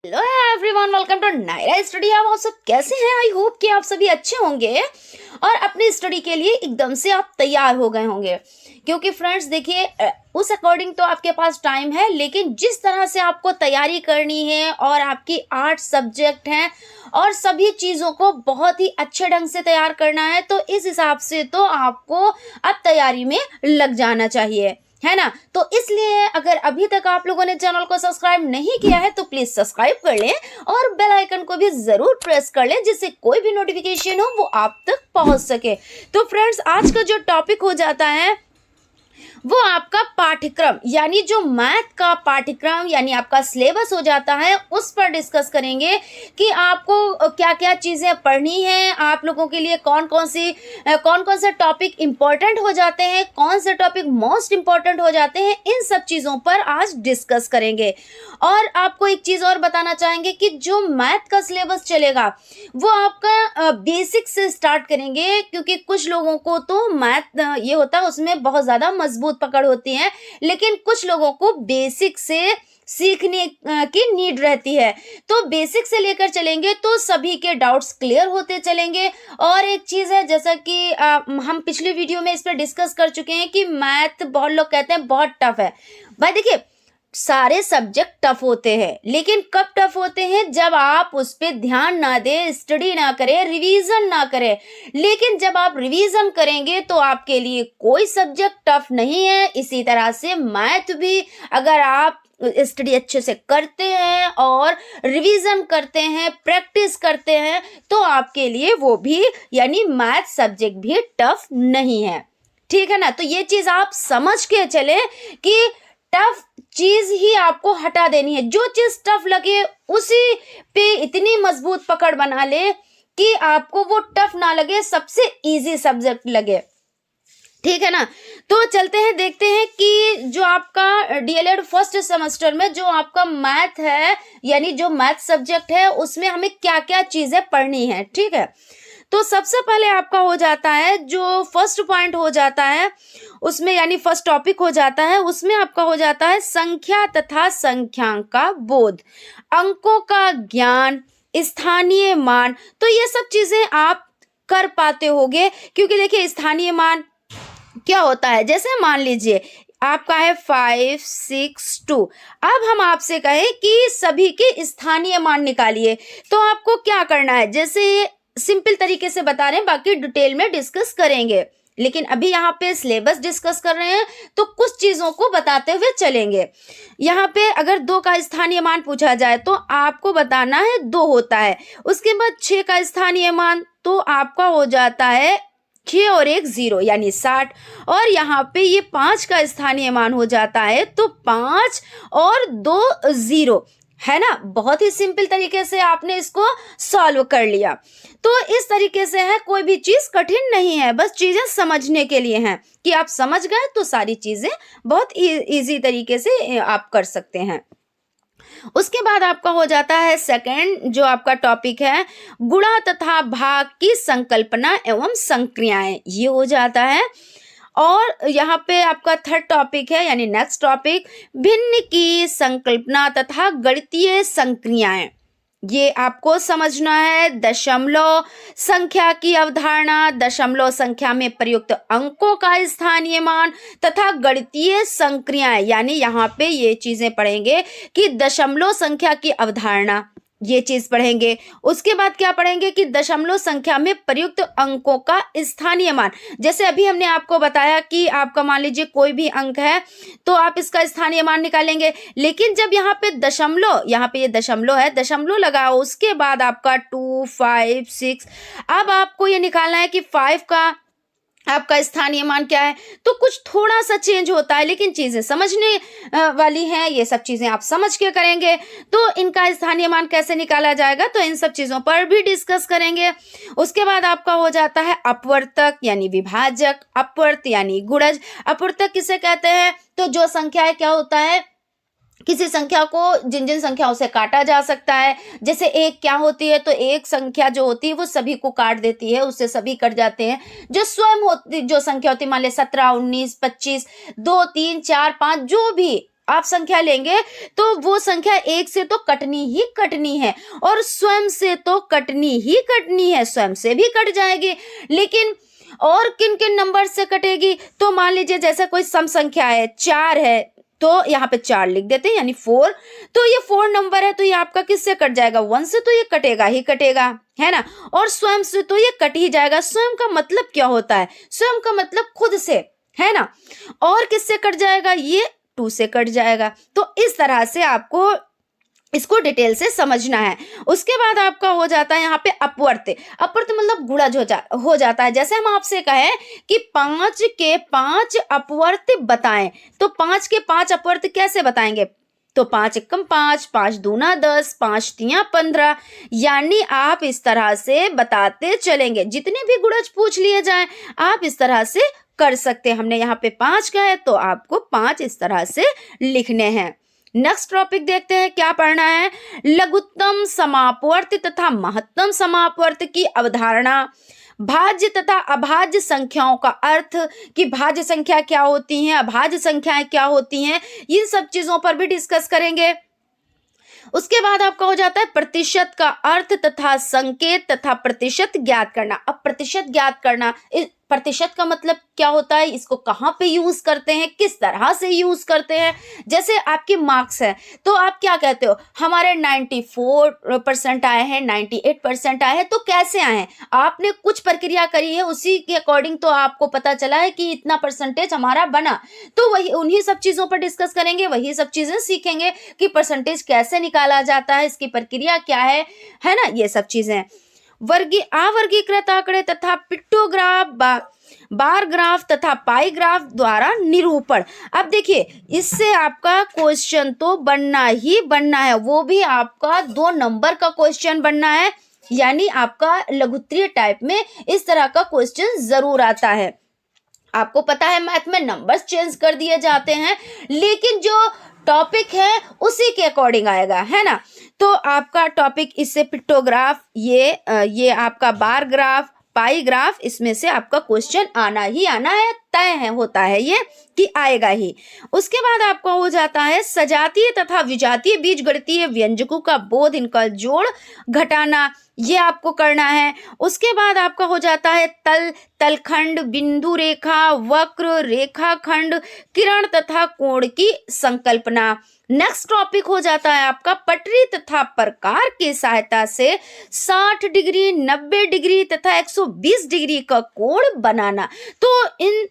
Hello everyone, welcome to Naira study. आप सब कैसे हैं? आई होप कि आप सभी अच्छे होंगे और अपनी स्टडी के लिए एकदम से आप तैयार हो गए होंगे। क्योंकि फ्रेंड्स देखिए, उस अकॉर्डिंग तो आपके पास टाइम है, लेकिन जिस तरह से आपको तैयारी करनी है और आपकी 8 सब्जेक्ट हैं और सभी चीज़ों को बहुत ही अच्छे ढंग से तैयार करना है, तो इस हिसाब से तो आपको अब तैयारी में लग जाना चाहिए, है ना। तो इसलिए अगर अभी तक आप लोगों ने चैनल को सब्सक्राइब नहीं किया है तो प्लीज सब्सक्राइब कर लें और बेल आइकन को भी जरूर प्रेस कर लें, जिससे कोई भी नोटिफिकेशन हो वो आप तक पहुंच सके। तो फ्रेंड्स, आज का जो टॉपिक हो जाता है वो आपका पाठ्यक्रम, यानी जो मैथ का पाठ्यक्रम यानी आपका सिलेबस हो जाता है, उस पर डिस्कस करेंगे कि आपको क्या क्या चीज़ें पढ़नी है, आप लोगों के लिए कौन कौन से टॉपिक इम्पोर्टेंट हो जाते हैं, कौन से टॉपिक मोस्ट इम्पोर्टेंट हो जाते हैं, इन सब चीज़ों पर आज डिस्कस करेंगे। और आपको एक चीज़ और बताना चाहेंगे कि जो मैथ का सिलेबस चलेगा वो आपका बेसिक से स्टार्ट करेंगे, क्योंकि कुछ लोगों को तो मैथ ये होता है उसमें बहुत ज़्यादा मजबूत पकड़ होती है, लेकिन कुछ लोगों को बेसिक से सीखने की नीड रहती है। तो बेसिक से लेकर चलेंगे तो सभी के डाउट्स क्लियर होते चलेंगे। और एक चीज़ है, जैसा कि हम पिछली वीडियो में इस पर डिस्कस कर चुके हैं कि मैथ बहुत लोग कहते हैं बहुत टफ है। भाई देखिए, सारे सब्जेक्ट टफ होते हैं, लेकिन कब टफ होते हैं? जब आप उस पर ध्यान ना दें, स्टडी ना करें, रिवीजन ना करें। लेकिन जब आप रिवीजन करेंगे तो आपके लिए कोई सब्जेक्ट टफ नहीं है। इसी तरह से मैथ भी, अगर आप स्टडी अच्छे से करते हैं और रिवीजन करते हैं, प्रैक्टिस करते हैं, तो आपके लिए वो भी यानी मैथ सब्जेक्ट भी टफ नहीं है। ठीक है ना। तो ये चीज़ आप समझ के चले कि टफ चीज ही आपको हटा देनी है। जो चीज टफ लगे उसी पे इतनी मजबूत पकड़ बना ले कि आपको वो टफ ना लगे, सबसे इजी सब्जेक्ट लगे। ठीक है ना। तो चलते हैं, देखते हैं कि जो आपका डीएलएड फर्स्ट सेमेस्टर में जो आपका मैथ है, यानी जो मैथ सब्जेक्ट है, उसमें हमें क्या क्या चीजें पढ़नी है। ठीक है। तो सबसे पहले आपका हो जाता है, जो फर्स्ट पॉइंट हो जाता है उसमें, यानी फर्स्ट टॉपिक हो जाता है उसमें आपका हो जाता है संख्या तथा संख्यांक का बोध, अंकों का ज्ञान, स्थानीय मान। तो ये सब चीजें आप कर पाते होगे, क्योंकि देखिए स्थानीय मान क्या होता है। जैसे मान लीजिए आपका है 5, 6, 2। अब हम आपसे कहें कि सभी के स्थानीय मान निकालिए, तो आपको क्या करना है? जैसे सिंपल तरीके से बता रहे हैं, बाकी डिटेल में डिस्कस करेंगे, लेकिन अभी यहाँ पे सिलेबस डिस्कस कर रहे हैं तो कुछ चीज़ों को बताते हुए चलेंगे। यहाँ पे अगर 2 का स्थानीय मान पूछा जाए तो आपको बताना है 2 होता है। उसके बाद 6 का स्थानीय मान, तो आपका हो जाता है 6 और 1 0 यानी 60। और यहाँ पे ये 5 का स्थानीय मान हो जाता है, तो 5 और 2 0, है ना। बहुत ही सिंपल तरीके से आपने इसको सॉल्व कर लिया। तो इस तरीके से है, कोई भी चीज़ कठिन नहीं है, बस चीज़ें समझने के लिए हैं कि आप समझ गए तो सारी चीज़ें बहुत इजी तरीके से आप कर सकते हैं। उसके बाद आपका हो जाता है सेकंड, जो आपका टॉपिक है गुणा तथा भाग की संकल्पना एवं संक्रियाएं, ये हो जाता है। और यहाँ पे आपका थर्ड टॉपिक है, यानी नेक्स्ट टॉपिक भिन्न की संकल्पना तथा गणितीय संक्रियाएं, ये आपको समझना है। दशमलव संख्या की अवधारणा, दशमलव संख्या में प्रयुक्त अंकों का स्थानीय मान तथा गणितीय संक्रियाएं, यानी यहाँ पे ये चीजें पढ़ेंगे कि दशमलव संख्या की अवधारणा, ये चीज पढ़ेंगे। उसके बाद क्या पढ़ेंगे कि दशमलव संख्या में प्रयुक्त अंकों का स्थानीय मान। जैसे अभी हमने आपको बताया कि आपका मान लीजिए कोई भी अंक है तो आप इसका स्थानीय मान निकालेंगे, लेकिन जब यहाँ पे दशमलव, यहाँ पे ये दशमलव है, दशमलव लगाओ, उसके बाद आपका 2, 5, 6, अब आपको ये निकालना है कि 5 का आपका स्थानीय मान क्या है। तो कुछ थोड़ा सा चेंज होता है, लेकिन चीजें समझने वाली हैं, ये सब चीजें आप समझ के करेंगे। तो इनका स्थानीय मान कैसे निकाला जाएगा, तो इन सब चीजों पर भी डिस्कस करेंगे। उसके बाद आपका हो जाता है अपवर्तक यानी विभाजक, अपवर्त यानी गुणज। अपवर्तक किसे कहते हैं? तो जो संख्या है, क्या होता है, किसी संख्या को जिन जिन संख्याओं से काटा जा सकता है। जैसे 1 क्या होती है, तो एक संख्या जो होती है वो सभी को काट देती है, उससे सभी कट जाते हैं। जो स्वयं होती, जो संख्या होती है, मान ले 17, 19, 25, 2, 3, 4, 5, जो भी आप संख्या लेंगे तो वो संख्या 1 से तो कटनी ही कटनी है, और स्वयं से तो कटनी ही कटनी है, स्वयं से भी कट जाएगी। लेकिन और किन किन नंबर से कटेगी, तो मान लीजिए जैसे कोई सम संख्या है, 4 है, तो यहाँ पे 4 लिख देते हैं, यानी 4। तो ये 4 नंबर है, तो ये आपका किससे कट जाएगा, 1 से तो ये कटेगा ही कटेगा, है ना। और स्वयं से तो ये कट ही जाएगा। स्वयं का मतलब क्या होता है, स्वयं का मतलब खुद से, है ना। और किससे कट जाएगा, ये 2 से कट जाएगा। तो इस तरह से आपको इसको डिटेल से समझना है। उसके बाद आपका हो जाता है यहाँ पे अपवर्त। अपवर्त मतलब गुणज हो जाता है। जैसे हम आपसे कहें कि 5 के 5 अपवर्त बताएं, तो 5 के 5 अपवर्त कैसे बताएंगे, तो 5 एकम 5, 5 दूना 10, 5 तिया 15, यानी आप इस तरह से बताते चलेंगे। जितने भी गुणज पूछ लिए जाएं आप इस तरह से कर सकते हैं। हमने यहाँ पे 5 का है तो आपको 5 इस तरह से लिखने हैं। नेक्स्ट टॉपिक देखते हैं क्या पढ़ना है। लघुत्तम समापवर्त तथा महत्तम समापवर्त की अवधारणा, भाज्य तथा अभाज्य संख्याओं का अर्थ, कि भाज्य संख्या क्या होती हैं, अभाज्य संख्याएं क्या होती हैं, ये सब चीजों पर भी डिस्कस करेंगे। उसके बाद आपका हो जाता है प्रतिशत का अर्थ तथा संकेत तथा प्रतिशत ज्ञात करना। अब प्रतिशत ज्ञात करना, प्रतिशत का मतलब क्या होता है, इसको कहाँ पे यूज करते हैं, किस तरह से यूज करते हैं। जैसे आपके मार्क्स है तो आप क्या कहते हो, हमारे 94% आए हैं, 98% आए हैं, तो कैसे आए हैं, आपने कुछ प्रक्रिया करी है, उसी के अकॉर्डिंग तो आपको पता चला है कि इतना परसेंटेज हमारा बना। तो वही उन्हीं सब चीजों पर डिस्कस करेंगे, वही सब चीजें सीखेंगे कि परसेंटेज कैसे निकाला जाता है, इसकी प्रक्रिया क्या है ना, ये सब चीजें। अवर्गीकृत आंकड़े तथा पिक्टोग्राफ, बार ग्राफ तथा पाई ग्राफ द्वारा निरूपण। अब देखिए इससे आपका क्वेश्चन तो बनना ही बनना है, वो भी आपका 2 नंबर का क्वेश्चन बनना है, यानी आपका लघुत्तरीय टाइप में इस तरह का क्वेश्चन जरूर आता है। आपको पता है मैथ में नंबर्स चेंज कर दिए जाते हैं, लेकिन जो टॉपिक है उसी के अकॉर्डिंग आएगा, है ना। तो आपका टॉपिक इससे पिक्टोग्राफ, ये आपका बार ग्राफ, पाई ग्राफ, इसमें से आपका क्वेश्चन आना ही आना है, तय है, होता है ये कि आएगा ही। उसके बाद आपका हो जाता है सजातीय तथा विजातीय बीजगणितीय व्यंजकों का बोध, इनका जोड़ घटाना, ये आपको करना है। उसके बाद आपका हो जाता है तलखंड, बिंदु रेखा, वक्र, रेखाखंड, किरण तथा कोण की संकल्पना। नेक्स्ट टॉपिक हो जाता है आपका पटरी तथा प्रकार की सहायता से 60 डिग्री, 90 डिग्री तथा 120 डिग्री का कोण बनाना। तो इन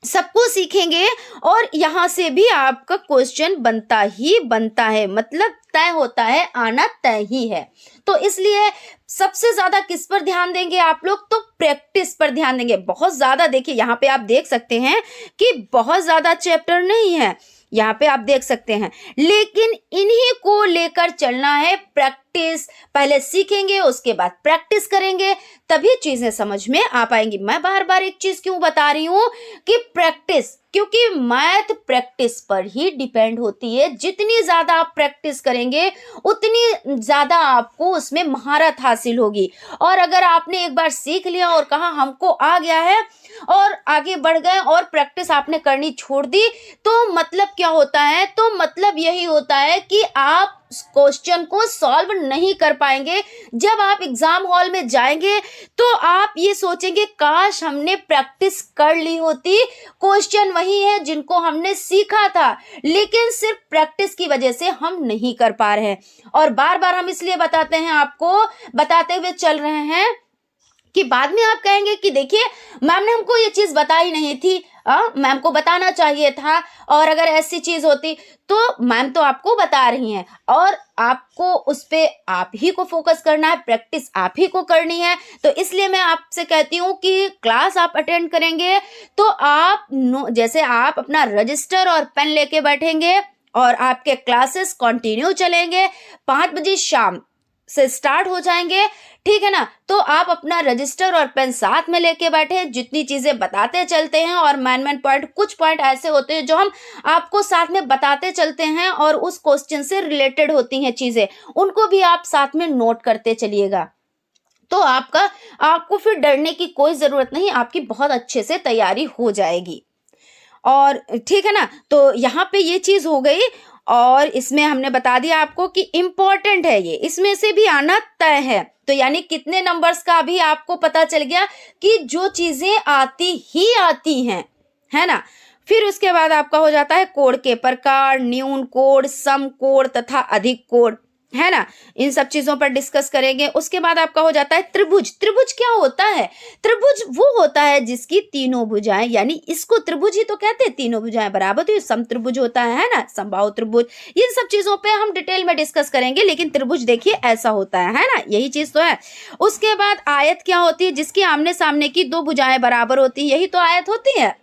सबको सीखेंगे और यहाँ से भी आपका क्वेश्चन बनता ही बनता है, मतलब तय होता है, आना तय ही है। तो इसलिए सबसे ज्यादा किस पर ध्यान देंगे आप लोग, तो प्रैक्टिस पर ध्यान देंगे। बहुत ज्यादा देखिए यहाँ पे आप देख सकते हैं कि बहुत ज्यादा चैप्टर नहीं है, यहाँ पे आप देख सकते हैं, लेकिन इन्हीं को लेकर चलना है। प्रैक्टिस पहले सीखेंगे, उसके बाद प्रैक्टिस करेंगे, तभी चीजें समझ में आ पाएंगी। मैं बार बार एक चीज क्यों बता रही हूँ कि प्रैक्टिस, क्योंकि मैथ प्रैक्टिस पर ही डिपेंड होती है। जितनी ज्यादा आप प्रैक्टिस करेंगे उतनी ज्यादा आपको उसमें महारत हासिल होगी। और अगर आपने एक बार सीख लिया और कहा हमको आ गया है और आगे बढ़ गए और प्रैक्टिस आपने करनी छोड़ दी, तो मतलब क्या होता है, तो मतलब यही होता है कि आप क्वेश्चन को सॉल्व नहीं कर पाएंगे। जब आप एग्जाम हॉल में जाएंगे तो आप ये सोचेंगे काश हमने प्रैक्टिस कर ली होती, क्वेश्चन वही है जिनको हमने सीखा था, लेकिन सिर्फ प्रैक्टिस की वजह से हम नहीं कर पा रहे हैं। और बार बार हम इसलिए बताते हैं, आपको बताते हुए चल रहे हैं कि बाद में आप कहेंगे कि देखिए मैम ने हमको ये चीज बताई नहीं थी, मैम को बताना चाहिए था, और अगर ऐसी चीज होती तो मैम तो आपको बता रही हैं और आपको उस पे आप ही को फोकस करना है, प्रैक्टिस आप ही को करनी है। तो इसलिए मैं आपसे कहती हूँ कि क्लास आप अटेंड करेंगे तो आप जैसे आप अपना रजिस्टर और पेन लेके बैठेंगे और आपके क्लासेस कंटिन्यू चलेंगे, 5 बजे शाम से स्टार्ट हो जाएंगे, ठीक है ना। तो आप अपना रजिस्टर और पेन साथ में लेके बैठे, जितनी चीजें बताते चलते हैं, और मैन पॉइंट, कुछ पॉइंट ऐसे होते हैं जो हम आपको साथ में बताते चलते हैं और उस क्वेश्चन से रिलेटेड होती हैं चीजें, उनको भी आप साथ में नोट करते चलिएगा। तो आपको फिर डरने की कोई जरूरत नहीं, आपकी बहुत अच्छे से तैयारी हो जाएगी। और ठीक है ना। तो यहाँ पे ये चीज़ हो गई, और इसमें हमने बता दिया आपको कि इम्पोर्टेंट है ये, इसमें से भी आना तय है। तो यानी कितने नंबर्स का भी आपको पता चल गया कि जो चीज़ें आती ही आती हैं, है ना। फिर उसके बाद आपका हो जाता है कोड के प्रकार, न्यून कोड, सम कोड तथा अधिक कोड, है ना। इन सब चीजों पर डिस्कस करेंगे। उसके बाद आपका हो जाता है त्रिभुज। त्रिभुज क्या होता है? त्रिभुज वो होता है जिसकी तीनों भुजाएं, यानी इसको त्रिभुज ही तो कहते हैं, तीनों भुजाएं बराबर, तो ये समत्रिभुज होता है ना, समबाहु त्रिभुज। इन सब चीजों पे हम डिटेल में डिस्कस करेंगे, लेकिन त्रिभुज देखिए ऐसा होता है ना, यही चीज तो है। उसके बाद आयत क्या होती है? जिसकी आमने सामने की दो भुजाएं बराबर होती है, यही तो आयत होती है।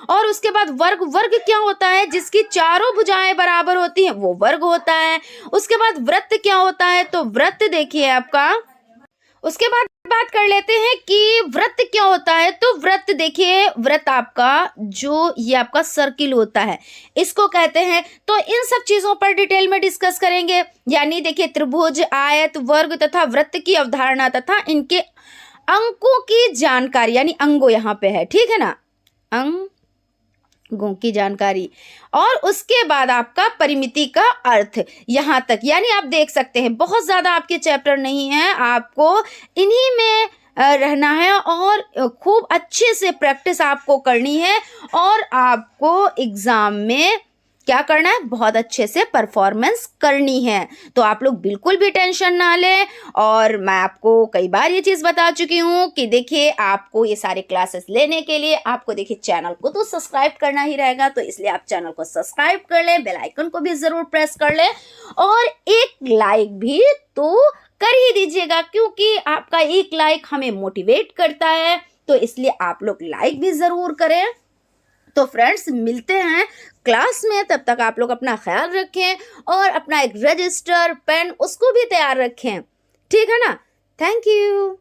और उसके बाद वर्ग। वर्ग क्या होता है? जिसकी चारों भुजाएं बराबर होती हैं, वो वर्ग होता है। उसके बाद वृत्त क्या होता है? तो वृत्त देखिए आपका, उसके बाद बात कर लेते हैं कि वृत्त क्या होता है। तो वृत्त देखिए, वृत्त आपका जो ये आपका सर्किल होता है, इसको कहते हैं। तो इन सब चीजों पर डिटेल में डिस्कस करेंगे। यानी देखिए त्रिभुज, आयत, वर्ग तथा वृत्त की अवधारणा तथा इनके अंकों की जानकारी, यानी अंगों यहाँ पे है, ठीक है ना, अंगों की जानकारी। और उसके बाद आपका परिमिति का अर्थ, यहाँ तक। यानी आप देख सकते हैं बहुत ज़्यादा आपके चैप्टर नहीं है, आपको इन्हीं में रहना है और खूब अच्छे से प्रैक्टिस आपको करनी है, और आपको एग्ज़ाम में क्या करना है? बहुत अच्छे से परफॉर्मेंस करनी है। तो आप लोग बिल्कुल भी टेंशन ना लें। और मैं आपको कई बार ये चीज़ बता चुकी हूँ कि देखिए आपको ये सारे क्लासेस लेने के लिए आपको देखिए चैनल को तो सब्सक्राइब करना ही रहेगा, तो इसलिए आप चैनल को सब्सक्राइब कर लें, बेल आइकन को भी ज़रूर प्रेस कर लें, और एक लाइक भी तो कर ही दीजिएगा, क्योंकि आपका एक लाइक हमें मोटिवेट करता है, तो इसलिए आप लोग लाइक भी ज़रूर करें। तो फ्रेंड्स मिलते हैं क्लास में, तब तक आप लोग अपना ख्याल रखें और अपना एक रजिस्टर, पेन उसको भी तैयार रखें, ठीक है ना। Thank you.